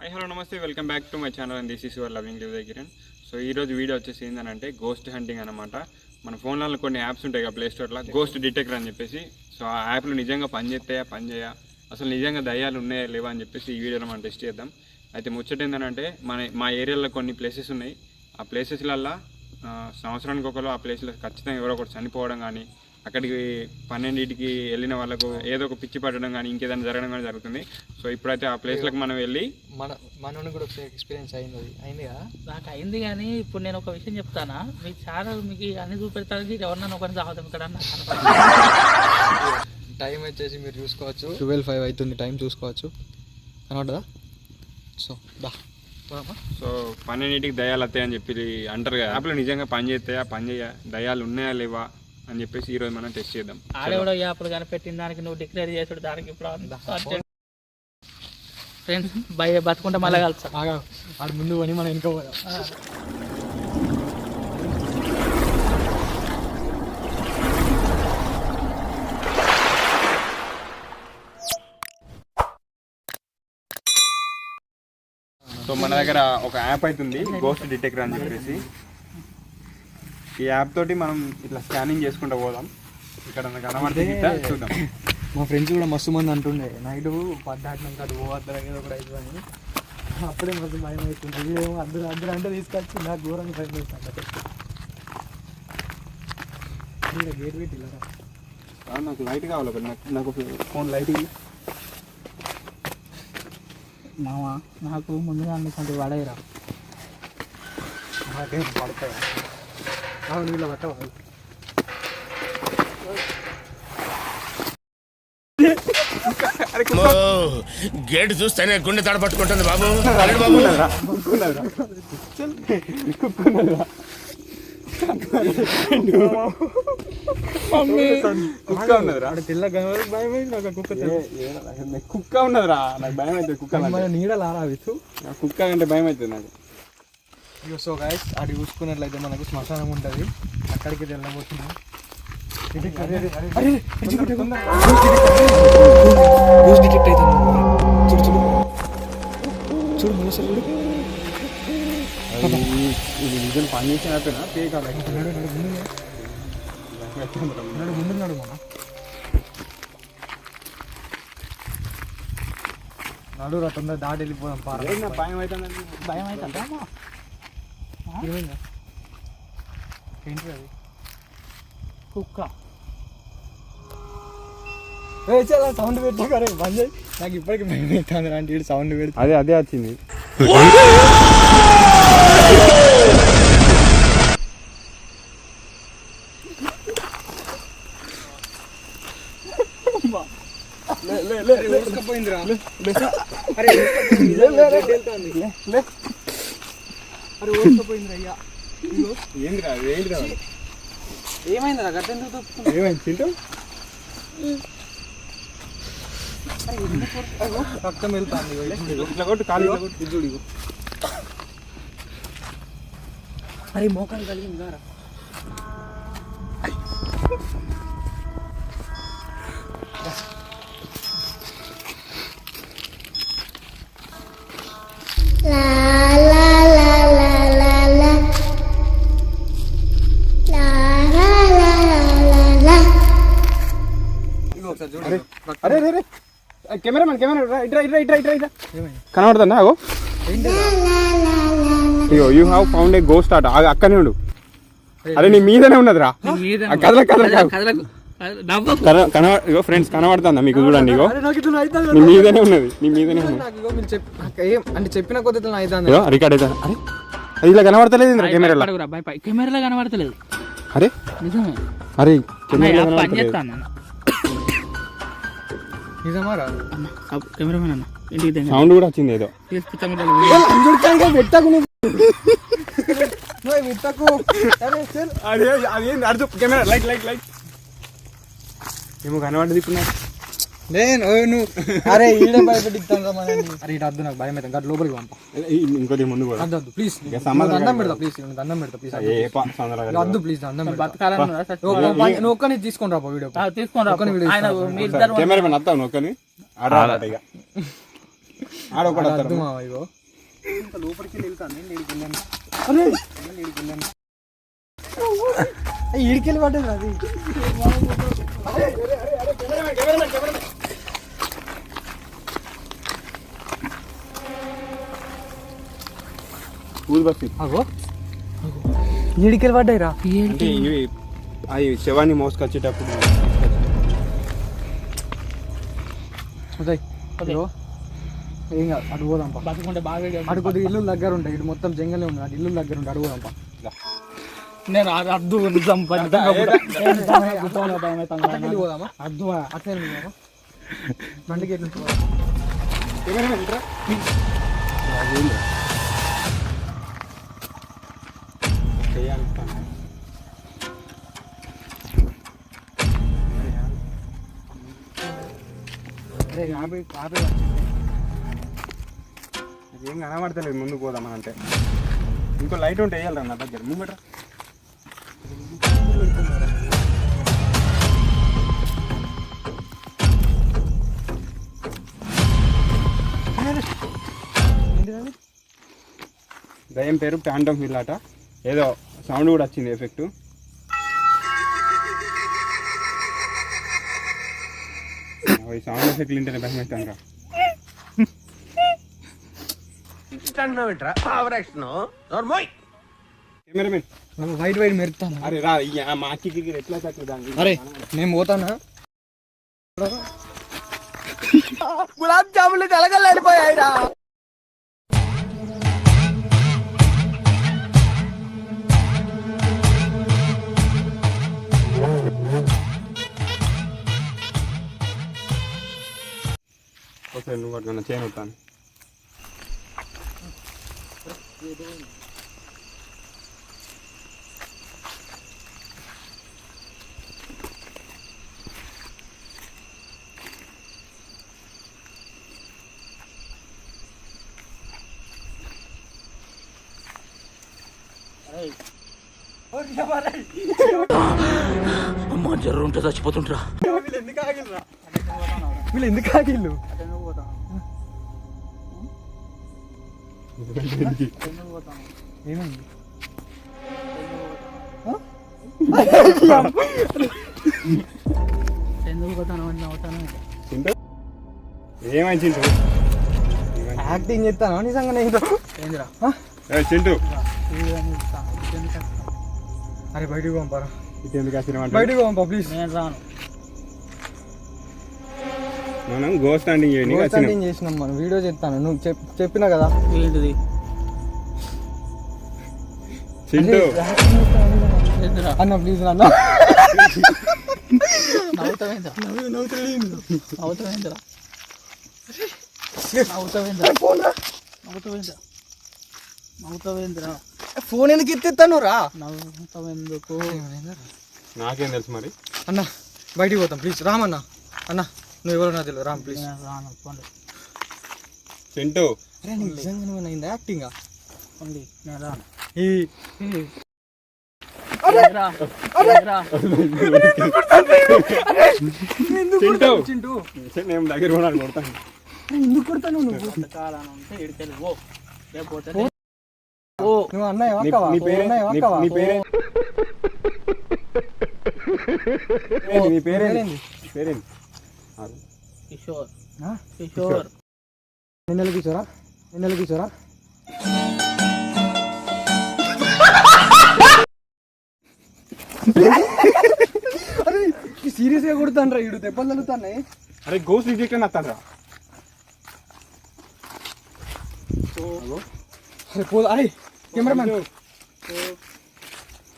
High hello నమస్తే, welcome back to my channel and this is your loving live the Kiran. So ఈరోజు video వచ్చేసి ఏంటంటే ghost hunting అనమాట. మన ఫోన్లలో కొన్ని యాప్స్ ఉంటాయి కదా, ప్లే స్టోర్లో గోస్ట్ డిటెక్టర్ అని చెప్పేసి. సో ఆ యాప్లు నిజంగా పనిచేస్తాయా పనిచేయా, అసలు నిజంగా దయ్యాలు ఉన్నాయా లేవా అని చెప్పేసి ఈ వీడియోలో మనం టెస్ట్ చేద్దాం. అయితే ముచ్చట ఏంటంటే మా ఏరియాలో కొన్ని ప్లేసెస్ ఉన్నాయి. ఆ ప్లేసెస్లల్లో సంవత్సరానికి ఒకరు ఆ ప్లేస్లో ఖచ్చితంగా ఎవరో ఒకటి చనిపోవడం కానీ, అక్కడికి 12కి వెళ్ళిన వాళ్ళకు ఏదో ఒక పిచ్చి పట్టడం కానీ ఇంకేదైనా జరగడం కానీ జరుగుతుంది. సో ఇప్పుడైతే ఆ ప్లేస్లకు మనం వెళ్ళి మన కూడా ఎక్స్పీరియన్స్ అయింది కదా. నాకు అయింది, కానీ ఇప్పుడు నేను ఒక విషయం చెప్తానా, మీ ఛానల్ మీకు అన్ని చూపెడతానికి ఎవరన్నా ఒకరిని తాగుతాం ఇక్కడ. టైం వచ్చేసి మీరు చూసుకోవచ్చు, 12:05 అవుతుంది. టైం చూసుకోవచ్చు, కనబడదా? సో సో 12కి దయ్యాలు వస్తాయని చెప్పి అంటారు కదా. యాప్లో నిజంగా పని చేస్తాయా పని చేయా, దయ్యాలు ఉన్నాయా లేవా అని చెప్పేసి ఈరోజు మనం టెస్ట్ చేద్దాం. ఆడేవాడో యాప్లు కనిపెట్టిన దానికి నువ్వు డిక్లేర్ చేసుడు దానికి ఇప్పుడు ఫ్రెండ్స్ బతుకుంటే మళ్ళీ కలుస్తా. ఆడు ముందు పని మనం వెనుక పోదాం. సో మన దగ్గర ఒక యాప్ అవుతుంది గోస్ట్ డిటెక్టర్ అని చెప్పేసి. ఈ యాప్ తోటి మనం ఇట్లా స్కానింగ్ చేసుకుంటూ పోదాం. ఇక్కడ కనబడితే చూద్దాం. మా ఫ్రెండ్స్ కూడా మస్తు మంది అంటుండే నైట్ పడ్డాటినాక అది పోవద్దు ఏదో ఒకటి అవుతుంది అని. అప్పుడే మస్తు భయం అవుతుంది. ఇదేమో అద్దరు అంటే తీసుకొచ్చి నాకు ఘోరంగా భయం అవుతుంది. గేట్ పెట్టి నాకు లైట్ కావాలి, నాకు ఫోన్ లైట్. మామ నాకు ముందుగా అనుకుంటే వాడేరా పడతాయి. నీళ్ళు పట్టవాలి. గేట్ చూస్తేనే గుండె తడపట్టుకుంటుంది బాబు. కుక్క ఉన్నదిరా, తెల్ల భయం అయింది నాకు. కుక్క ఉన్నదిరా, నాకు భయం అవుతుంది. కుక్క నీడలారా కుక్క అంటే భయం అవుతుంది నాకు. సో గైస్ అది చూసుకున్నట్లయితే మనకు శ్మశానం ఉంటుంది, అక్కడికి వెళ్ళబోతున్నాం. డిటెక్ట్ అవుతుంది. చూడు చూడు మన సార్ ఇది నిజం పని చేసిన పే కాదు. ముందున్నాడు మన నడు తొందర దాటి వెళ్ళిపోదాం. భయం అవుతుంది, భయం అవుతుందా? ఏంటి అది? కుక్క చాలా సౌండ్ పెట్టారు బంద్ చేయి. నాకు ఇప్పటికీ భయం అవుతుంది అంటే సౌండ్ పెడితే అదే వచ్చింది. పోయిందిరా. ఏమైందిరా ఏమైంది? రక్తం వెళ్తాంది. ఇట్లా కొట్టు, ఖాళీ చూడు. అరే మోకాలు కలిగిందా? కెమెరా కనబడుతుందా? అయ్యో, you have found A ghost ఆట. అక్కనే ఉండు. అరే నీ మీదనే ఉన్నదిరా. ఇగో ఫ్రెండ్స్ కనబడుతుందా మీకు? చూడండి, ఇగో నీ మీదనే ఉన్నది. అంటే చెప్పిన కొద్ది రికార్డ్ అవుతా. అరే అది ఇలా కనబడతలేదు కెమెరాలో కనబడతలేదు. అరే నిజమే. అరే నిజమారా? కెమెరామెన్ అన్న ఇంటికి సౌండ్ కూడా వచ్చింది ఏదో. కెమెరా లైట్ లైట్ లైట్ ఏమో కనబడ్డది ఇప్పుడు నాకు. నేను అరే ఈడే భయపెట్టిస్తాను. అరే ఇటు వద్దు, నాకు భయం అవుతుంది. లోపలికి పంప. ఇంకోటి ముందు కూడా వద్దు ప్లీజ్. దండం పెడతా ప్లీజ్, దండం పెడతా ప్లీజ్. వద్దు ప్లీజ్, దండం పెడతా. నువ్వు ఒక్కని తీసుకొని రాపో వీడియో. తీసుకొని రా. కెమెరామెన్ వస్తావు నువ్వు ఒక్కని ఆడ. ఆడొకడు అర్థం వస్తాడు. మామ ఇగో ఇంకా లోపలికి వెళ్తాను నేను ఈడికి వెళ్ళాను. అరే ఈడికి వెళ్ళాను. ఈడికెళ్ళి పడ్డది అది. ఊరు బస్సు అగో ఈడికెళ్ళి పడ్డాయి రా. అంటే ఇవి అవి శవాన్ని మోసుకొచ్చేటప్పుడు ఉదయ్ ఇగో ఏం కాదు అటు పోదాంపా. బతుకుంటే బాగా అటు కొద్దిగా ఇల్లు దగ్గర ఉంటాయి. ఇటు మొత్తం జంగలే ఉంది. అటు ఇల్లు దగ్గర ఉంటాయి. అటు పోదాంపా. నేను అద్దు నిజం అక్కడికి పోదామా? అద్దు అట్లే పోదామా? బండికి ఎట్లా అరే యాభై ఏం కనబడతలేదు. ముందుకు పోదామని అంటే ఇంకో లైట్ ఉంటే వేయాలి నా దగ్గర మూమెంట్. దయ్యం పేరు ప్యాంటమ్ హిల్ అట. ఏదో సౌండ్ కూడా వచ్చింది ఎఫెక్ట్. ఈ సౌండ్ ఎఫెక్ట్ వింటేనే భయం అవుతాను రా. కెమెరామెన్ వైట్ వైట్ మెరుతాను. అరే రా మా అక్కి ఎట్లా తక్కువ దాన్ని. అరే నేను పోతానా? గులాబ్ జాములు కలగలేడిపోయాయిరా. ఓకే నువ్వు అట్లా చేయను వస్తాను. అమ్మా జర్రు ఉంటే చచ్చిపోతుంటరా. వీళ్ళు ఎందుకు ఆగిళ్ళు? ఏమైంది? ఎందుకు పోతాను అని అవుతాను. ఏమైంది చింటూ? యాక్టింగ్ చేస్తాను నిజంగా నేను. ఏందిరా చింటూ అరే బయటికి పంపారా? ఇటు ఎందుకు వచ్చిన బయటికి పంపా ప్లీజ్. నేను రాను. మనం గోస్ట్ స్టాండింగ్ స్టాండింగ్ చేసినాం మనం. వీడియో చేస్తాను నువ్వు చెప్పినా కదా. ఏంటిది చింటూ ఏందిరా అన్న ప్లీజ్ అన్న. నవ్వుతావేంద్రా నవ్వుతావేంద్రా నవ్వుతావేంద్రా ఫోన్ ఎందుకు ఎత్తిస్తాను రా? నవ్వుతావెందుకు? నాకేం తెలుసు మరి. అన్న బయటికి పోతాం ప్లీజ్. రామన్న అన్న నువ్వు ఎవరో నాకు తెలియదు. రామ్ ప్లీజ్. నేను రాను పోండి చింటూ అరే నీకు నిజంగా అయింది యాక్టింగ్. పోండి నేను రాను. చింటూ నేను దగ్గర కొనాలి కొడతాను. ఎందుకు కొడతాను నువ్వు? కాలం ఉంటే ఇడికెళ్ళి ఓ లేకపోతే నువ్వు అన్నయ్య వక్కవా? నీ పేరే నీ పేరే నీ పేరేంది? పేరేంది? కిషోర్ ఆ? కిషోర్ నిన్నెలు కూర్చోరా? నిన్నెలు కూర్చోరా? అరే సీరియస్ గా కొడుతాను రా. ఇడు దెబ్బలు తగ్గుతున్నాయి. అరే గోస్ట్ రిజెక్ట్ అని వస్తాను రా. అరే పో. అరే కెమెరామెన్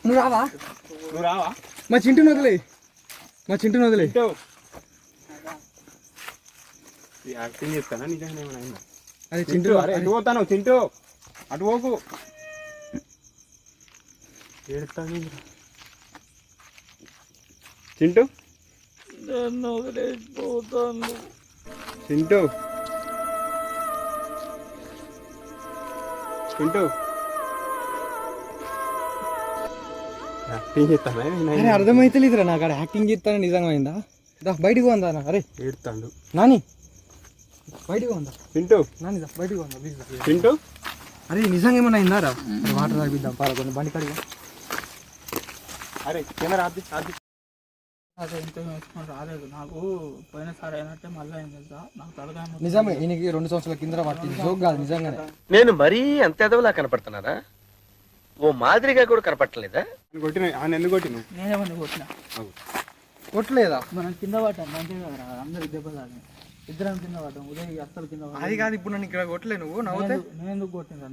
నువ్వు రావా? నువ్వు రావా? మా చింటూ వదిలే. మా చింటూ వదిలే. యాక్టింగ్ చేస్తానా నిజంగా ఏమైనా అయిందా? అరే చింటూ అరే ఎటు పోతాను చింటూ? అటు పోకు. ఏడుస్తాను చింటూ. నన్ను వదిలేసిపోతాను. చింటూ చింటూ యాక్టింగ్ చేస్తానా? అరే అర్థమైతే లేదురా నాకు. అక్కడ యాక్టింగ్ చేస్తాను నిజంగా అయిందా? దా బయటికి పోందా? అరే ఏడుతాడు నాని బయటికి ఉందా చింటూ నాని బయటికి ఉందా ప్లీజ్ చింటూ అరే నిజంగా ఏమన్నా అయిందారా వాటర్ తాగిద్దాం పాలకొని బండి కడిగా అరే కెమెరా ఆపి ఆపి అదే ఇంత వేసుకొని రాలేదు నాకు పోయినసారి అయినట్టే మళ్ళీ ఏం తెలుసా నాకు తలకాయ నిజమే ఈయనకి 2 సంవత్సరాల కింద పట్టింది జోక్ కాదు నిజంగానే నేను మరీ అంత ఎదవలా కనపడుతున్నారా ఓ మాదిరిగా కూడా కనపడలేదా కొట్టిన ఆయన ఎందుకు కొట్టిన నేనేమన్నా కొట్టిన కొట్టలేదా మనం కింద పడ్డాం మంచిగా కదరా అందరికి దెబ్బలు తాగి ఇద్దరం కింద పడ్డాం ఉదయం అస్సలు కింద పడ్డాం అది కాదు ఇప్పుడు నన్ను ఇక్కడ కొట్టలే నువ్వు నవ్వుతే నేను ఎందుకు కొట్టినరా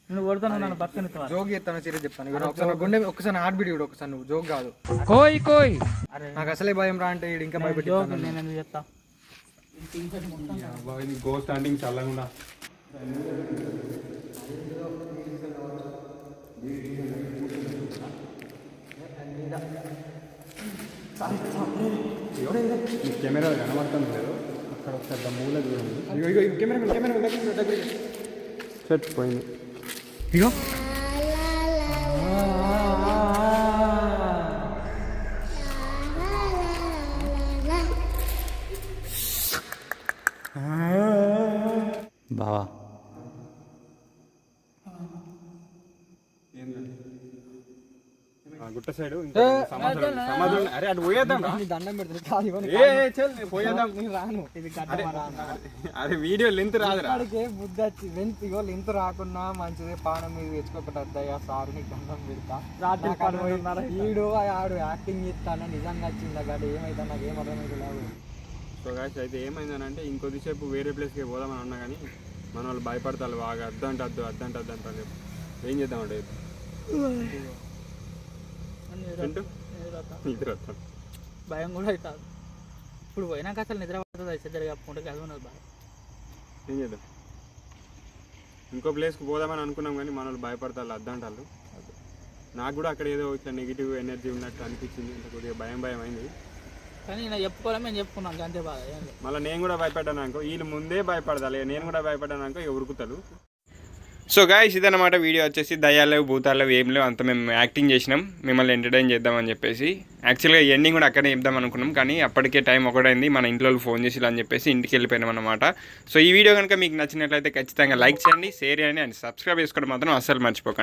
నేను కొడతాను నన్ను బతకనిస్తావా జోక్ చేస్తాను సీరియస్ చెప్తాను ఒకసారి గుండె ఒకసారి హార్ట్ బీట్ కూడా ఒకసారి నువ్వు జోక్ కాదు అరే నాకు అసలే భయం రా అంటే ఈడు ఇంకా జోక్ భయపెట్టి నేను ఎందుకు చెప్తా గోస్ట్ హంటింగ్ చల్లకుండా కెమెరా కనబడుతుంది లేదు అక్కడ ఒకసారి మూల చూడండి కెమెరా దగ్గర సెట్ పోయింది ఇగో బావా గుట్ట సైడ్ సమాధానం అరే అటు పోయేద్దాం రా. నీ దండం పెడుతుంది కాదు ఇవ్వను ఏ చెల్ పోయేద్దాం నేను రాను ఇది అరే వీడియో లెంత్ రాదురా అక్కడికే బుద్ధి వచ్చి వెంత ఇగో లెంత్ రాకున్నా మంచిదే పానం మీద తెచ్చుకోకట అద్దయ్యా సారు నీకు దండం పెడతా రాత్రి నాకు అర్థమైంది. ఈడు ఆడు యాక్టింగ్ చేస్తాను నిజంగా వచ్చింది అక్కడ ఏమైతే నాకు ఏం అర్థమైంది లేదు సో గాయస్ అయితే ఏమైందనంటే ఇంకొద్దిసేపు వేరే ప్లేస్కి పోదామని అన్నా కానీ మన వాళ్ళు భయపడతారు బాగా అద్దంటే అద్దు అంటారు ఏం చేద్దామంటే చింటూ నిద్ర వస్తాను భయం కూడా అవుతుంది ఇప్పుడు పోయినాక అసలు నిద్ర పడుతుంది ఇద్దరు కప్పుకుంటే కలిసి ఉన్నది బాగా ఏం చేద్దాం ఇంకో ప్లేస్కి పోదామని అనుకున్నాం కానీ మన వాళ్ళు భయపడతారు అద్దంటారు నాకు కూడా అక్కడ ఏదో ఇట్లా నెగిటివ్ ఎనర్జీ ఉన్నట్టు అనిపించింది ఇంత కొద్దిగా భయం అయింది కానీ నేను చెప్పుకోవాలి మేము చెప్పుకున్నాం అంతే బాగా ఏం లేదు మళ్ళీ నేను కూడా భయపడ్డాను అనుకో వీళ్ళు ముందే భయపడతారు నేను కూడా భయపడ్డాను అనుకో ఇక ఉరుకుతారు సో గాయస్ ఇదన్నమాట వీడియో వచ్చేసి దయ్యాలు భూతాలు ఏం లేవు అంత మేము యాక్టింగ్ చేసినాం మిమ్మల్ని ఎంటర్టైన్ చేద్దామని చెప్పేసి యాక్చువల్గా ఎండింగ్ కూడా అక్కడే చెప్దాం అనుకున్నాం కానీ అప్పటికే టైం ఒకటైంది మన ఇంట్లో ఫోన్ చేసి అని చెప్పేసి ఇంటికి వెళ్ళిపోయినాం అనమాట సో ఈ వీడియో కనుక మీకు నచ్చినట్లయితే ఖచ్చితంగా లైక్ చేయండి షేర్ చేయండి అండ్ సబ్స్క్రైబ్ చేసుకోవడం మాత్రం అస్సలు మర్చిపోకండి